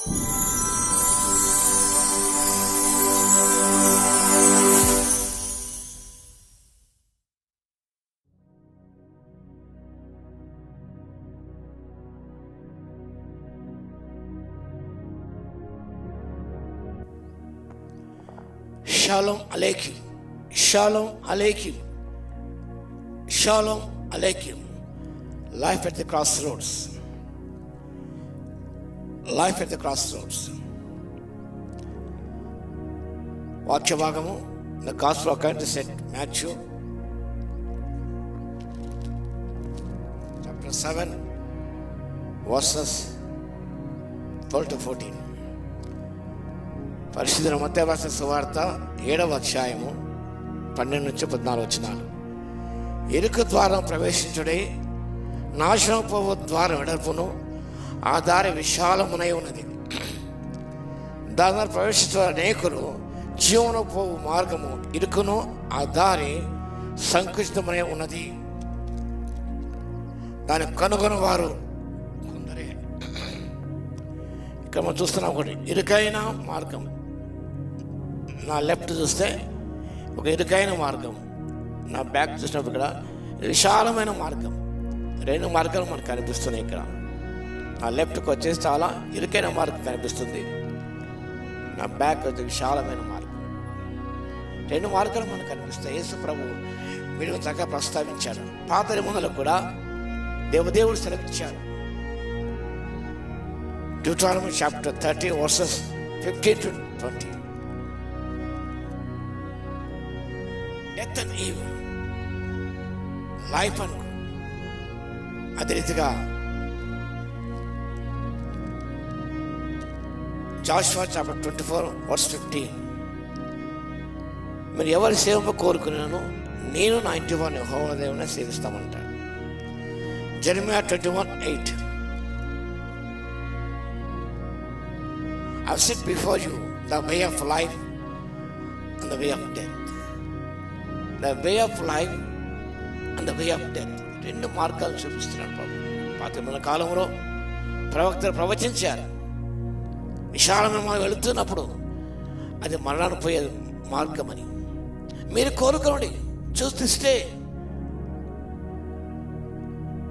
Shalom Aleichem. Shalom Aleichem. Shalom Aleichem. Life at the crossroads. Life at the crossroads. వాక్య భాగము The Gospel according to St. Matthew chapter 7 verses 12 to 14. పరిశుద్ధ మత్తయి రాసిన సువార్త 7వ అధ్యాయము 12 నుంచి 14 వచనాలు. ఇరుకు ద్వారం ప్రవేశించుడే, నాశనం పోవు ద్వారం వెడల్పును, ఆ దారి విశాలమునై ఉన్నది. దాని ప్రవేశించిన అనేకులు, జీవనం పోవు మార్గము ఇరుకును, ఆ దారి సంకుచితమై ఉన్నది, దాన్ని కనుగొని వారు కొందరే. ఇక్కడ మనం చూస్తున్నాం ఒకటి ఇరుకైన మార్గం. నా లెఫ్ట్ చూస్తే ఒక ఇరుకైన మార్గం, నా బ్యాక్ చూసినప్పుడు ఇక్కడ విశాలమైన మార్గం. 2 మార్గాలు మనకు కనిపిస్తున్నాయి. ఇక్కడ నా లెఫ్ట్కి వచ్చేసి చాలా ఇరుకైన మార్గం కనిపిస్తుంది, నా బ్యాక్ వచ్చి విశాలమైన మార్గం. 2 మార్గాలు మనకు కనిపిస్తాయి. యేసు ప్రభు వీడిని చక్కగా ప్రస్తావించాడు. పాత నిబంధనలో కూడా దేవదేవుడు సెలవిచ్చాడు. Deuteronomy chapter 30 verses 15 to 20. Death and evil, life and good. అదే రీతిగా Joshua chapter 24 verse 15. మీరు ఎవరి సేవ కోరుకున్నాను, నేను నా ఇంటి వారిని యెహోవా దేవుని సేవిస్తామంటాడు. Jeremiah 21:8. I've set before you the way of life and the way of death. The way of life and the way of death. 2 మార్గాలు చూపిస్తున్నాడు ప్రభు. పాత కాలంలో ప్రవక్తలు ప్రవచించారు. విశాలమైన మనం వెళుతున్నప్పుడు అది మరణానికి పోయే మార్గం అని. మీరు కోరుకోండి, చూస్తే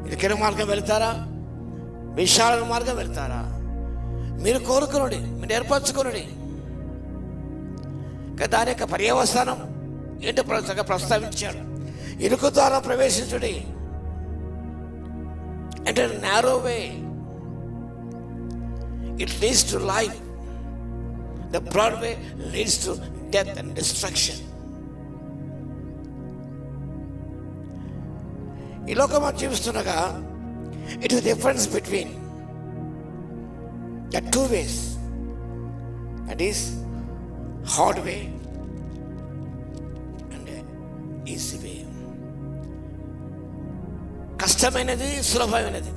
ఇరుకైన మార్గం వెళ్తారా, విశాలమైన మార్గం వెళ్తారా? మీరు కోరుకునండి, మీరు ఏర్పరచుకునండి. దాని యొక్క పర్యవసానం ఏంటో ప్రస్తావించాడు. ఇరుకు ద్వారా ప్రవేశించుడి అంటే narrow way, it leads to life. The broad way leads to death and destruction. ఈ లోకం మనం జీవిస్తుండగా it is difference between the 2 ways, that is hard way and easy way. కష్టమైనది, సులభమైనది.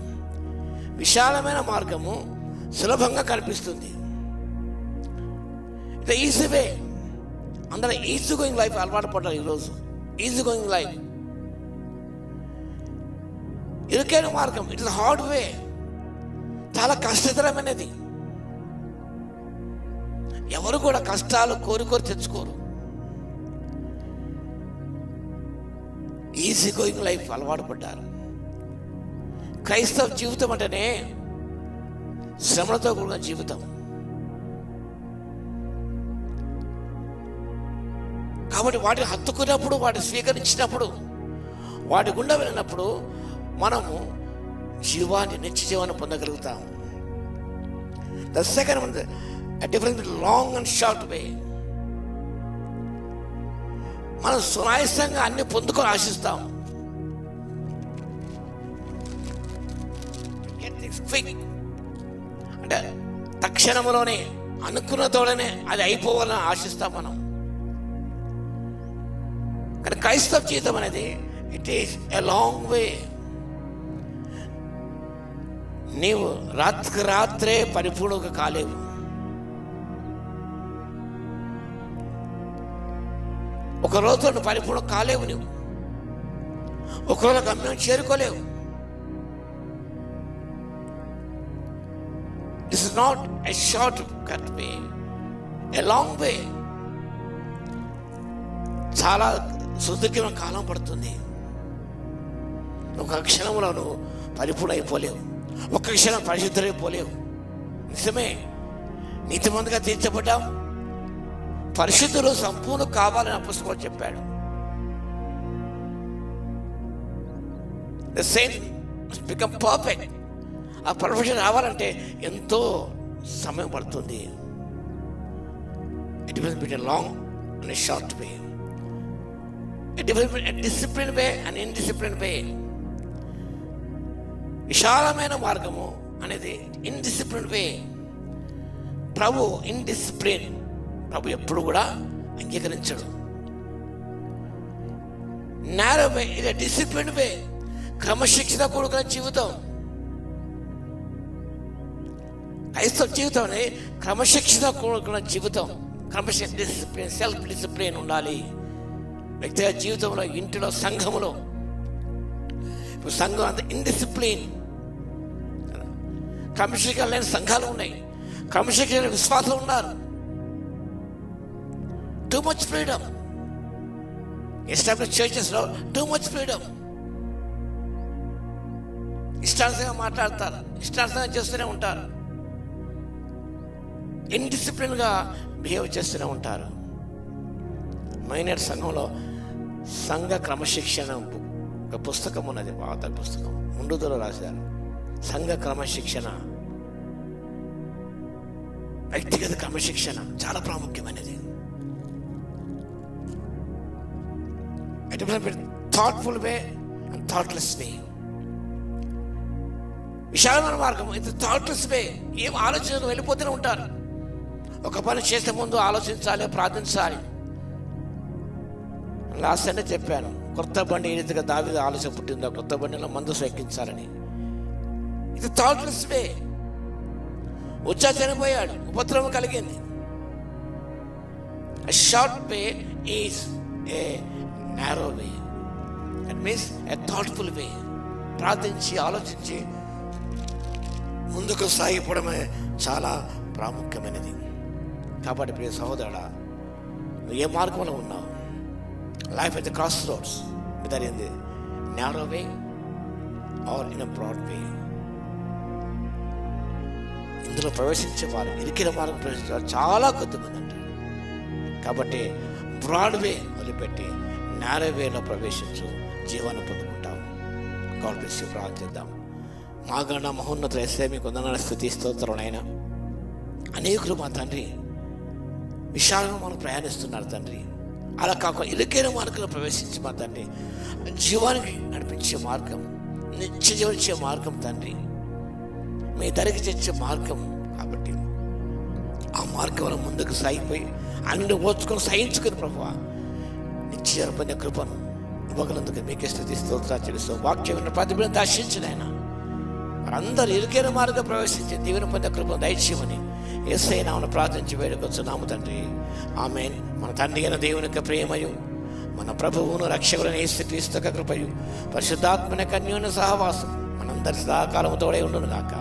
విశాలమైన మార్గము సులభంగా కనిపిస్తుంది. ఇది ఈజీ వే. అందరూ ఈజీ గోయింగ్ లైఫ్ అలవాటు పడ్డారు ఈరోజు. Easy going life. ఇరుకైన మార్గం ఇట్ ఇస్ హార్డ్ వే, చాలా కష్టతరమైనది. ఎవరు కూడా కష్టాలు కోరి తెచ్చుకోరు. ఈజీ గోయింగ్ లైఫ్ అలవాటు పడ్డారు. క్రైస్తవ జీవితం అంటేనే శ్రమలతో కూడిన జీవితం. కాబట్టి వాటిని హత్తుకున్నప్పుడు, వాటిని స్వీకరించినప్పుడు, వాటి గుండా వెళ్ళినప్పుడు మనము జీవాన్ని, నిత్య జీవాన్ని పొందగలుగుతాం. The second one, a difference between long and short way. మనం సునాయాసంగా అన్ని పొందుకొని ఆశిస్తాం. అంటే తక్షణంలోనే, అనుకున్న తోడనే అది అయిపోవాలని ఆశిస్తాం మనం. కానీ క్రైస్తవ జీవితం అనేది ఇట్ ఈస్ ఎ లాంగ్ వే. నీవు రాత్రే పరిపూర్ణంగా కాలేవు. ఒక రోజు నువ్వు పరిపూర్ణం కాలేవు. నువ్వు ఒకరోజు గమ్యం చేరుకోలేవు. This is not a shortcut way, a long way. చాలా సుదీర్ఘమైన కాలం పడుతుంది. ఒక క్షణంలో నువ్వు పరిపూర్ణ అయిపోలేవు, ఒక్క క్షణం పరిశుద్ధులైపోలేవు. నిజమే, నీతిమంతుగా తీర్చబడ్డాం, పరిశుద్ధులు సంపూర్ణ కావాలని అపొస్తలుడు చెప్పాడు. The saint must become perfect. ఆ పర్ఫెక్షన్ రావాలంటే ఎంతో సమయం పడుతుంది. It will be a long and a short way. It will be a disciplined way and indisciplined way. విశాలమైన మార్గము అనేది ఇన్డిసిప్లిన్ వే. ప్రభు ఇన్డిసిప్లిన్, ప్రభు ఎప్పుడు కూడా అంగీకరించడు. నారో వే ఇది డిసిప్లిన్ వే, క్రమశిక్షణ కూడుకున్న జీవితం. క్రైస్తవ జీవితం అనేది క్రమశిక్షణ కూడుకున్న జీవితం. క్రమశిక్షణ, డిసిప్లిన్, సెల్ఫ్ డిసిప్లిన్ ఉండాలి వ్యక్తిగత జీవితంలో, ఇంటిలో, సంఘములో. ఇప్పుడు సంఘం అంత ఇండిసిప్లిన్. క్రమశిక్షణ లేని సంఘాలు ఉన్నాయి, క్రమశిక్షణ లేని విశ్వాసం ఉన్నారు. Too much freedom. ఎస్టాబ్లిష్ చర్చెస్లో టూ మచ్ ఫ్రీడమ్. ఇష్టానుసారంగా మాట్లాడతారు, ఇష్టానుసారంగా చేస్తూనే ఉంటారు, ఇన్డిసిప్లిన్గా బిహేవ్ చేస్తూనే ఉంటారు. మైనర్ సంఘంలో సంఘ క్రమశిక్షణ ఒక పుస్తకం ఉన్నది, పాత పుస్తకం, ముందులో రాశారు. సంఘ క్రమశిక్షణ, వ్యక్తిగత క్రమశిక్షణ చాలా ప్రాముఖ్యమైనది. థాట్ఫుల్ వే అండ్ థాట్లెస్ వే. విశాలమైన మార్గం ఇది థాట్లెస్ వే. ఏం ఆలోచనలు వెళ్ళిపోతూనే ఉంటారు. ఒక పని చేసే ముందు ఆలోచించాలి, ప్రార్థించాలి. లాస్ట్ అంటే చెప్పాను, కొత్త బండి ఏ రీతిగా దావీదు ఆలోచన పుట్టిందో, కొత్త బండిలో మందు ఎక్కించాలని. ఇది థాట్లెస్ వే. ఉచ్చా చనిపోయాడు, ఉపద్రవం కలిగింది. A short way is a narrow way. That means a thoughtful way. ప్రార్థించి ఆలోచించి ముందుకు సాగిపోవడమే చాలా ప్రాముఖ్యమైనది. కాబట్టి ప్రియ సహోదరుడా, నువ్వు ఏ మార్గంలో ఉన్నావు? Life at the crossroads. ఏంది narrow way or in a broad way. ఇందులో ప్రవేశించేవారు, ఇరికిన మార్గం ప్రవేశించేవారు చాలా కొద్దిమంది అంటారు. కాబట్టి బ్రాడ్ వే వదిలిపెట్టి నారో వేలో ప్రవేశించు, జీవాన్ని పొందుకుంటావు. God bless you. ప్రార్థన చేద్దాం. మా గణ మహోన్నత యేసయ్య, మీకు వందనాలు, స్తుతి, స్తోత్రం నాయన. అనేకులు మా తండ్రి విశాలంగా మనం ప్రయాణిస్తున్నారు తండ్రి. అలా కాకుండా ఇరుకైన మార్గంలో ప్రవేశించి మా తండ్రి జీవానికి నడిపించే మార్గం, నిత్య జీవనిచ్చే మార్గం తండ్రి, మీ దరికి తెచ్చే మార్గం. కాబట్టి ఆ మార్గంలో ముందుకు సాగిపోయి అన్ని ఓర్చుకొని సహించుకుని ప్రభువా నిత్య పొందే కృపను ఇవ్వగలందుకు మీకే స్తుతి, స్తోత్రాలు చెల్లిస్తూ వాక్యం ప్రతి బిడ్డను దర్శించిన ఆయన వారందరూ ఇరుకైన మార్గం ప్రవేశించి దీవెన పొందే కృపను దయచేయమని యేసయ్య నామమున ప్రార్థించి వేడుకొచ్చున్నాము తండ్రి. ఆమేన్. మన తండ్రి అయిన దేవుని యొక్క ప్రేమయు, మన ప్రభువును రక్షకుడైన యేసుక్రీస్తు యొక్క కృపయు, పరిశుద్ధాత్మ యొక్క అన్యోన్య సహవాసం మనందరి సదాకాలము తోడై ఉండును గాక.